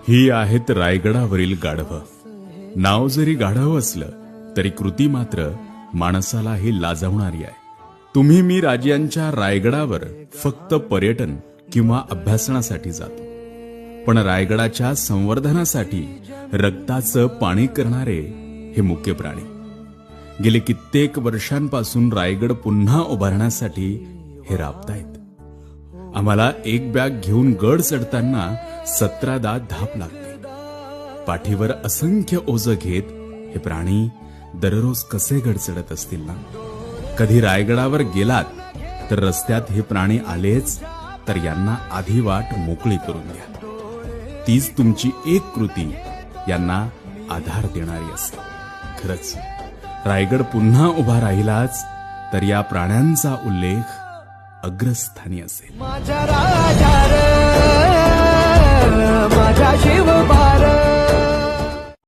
ही आहेत रायगडावरील गाढवं. नाव जरी गाढव असलं तरी कृती मात्र माणसालाही लाजवणारी आहे. तुम्ही मी राजांच्या रायगडावर फक्त पर्यटन किंवा अभ्यासनासाठी जातो, पण रायगडाच्या संवर्धनासाठी रक्ताचं पाणी करणारे हे मुख्य प्राणी. गेले कित्येक वर्षांपासून रायगड पुन्हा उभारण्यासाठी हे राबतायत. आम्हाला एक बॅग घेऊन गड चढताना 17दा धाप लागते. पाठीवर असंख्य ओझं घेत हे प्राणी दररोज कसे गड चढत असतील ना. कधी रायगडावर गेलात तर रस्त्यात हे प्राणी आलेच तर यांना आधी वाट मोकळी करून द्या. तीच तुमची एक कृती यांना आधार देणारी असते. खरंच रायगड पुन्हा उभा राहिलाच तर या प्राण्यांचा उल्लेख अग्रस्थानी असेल. माझ्या राजा रे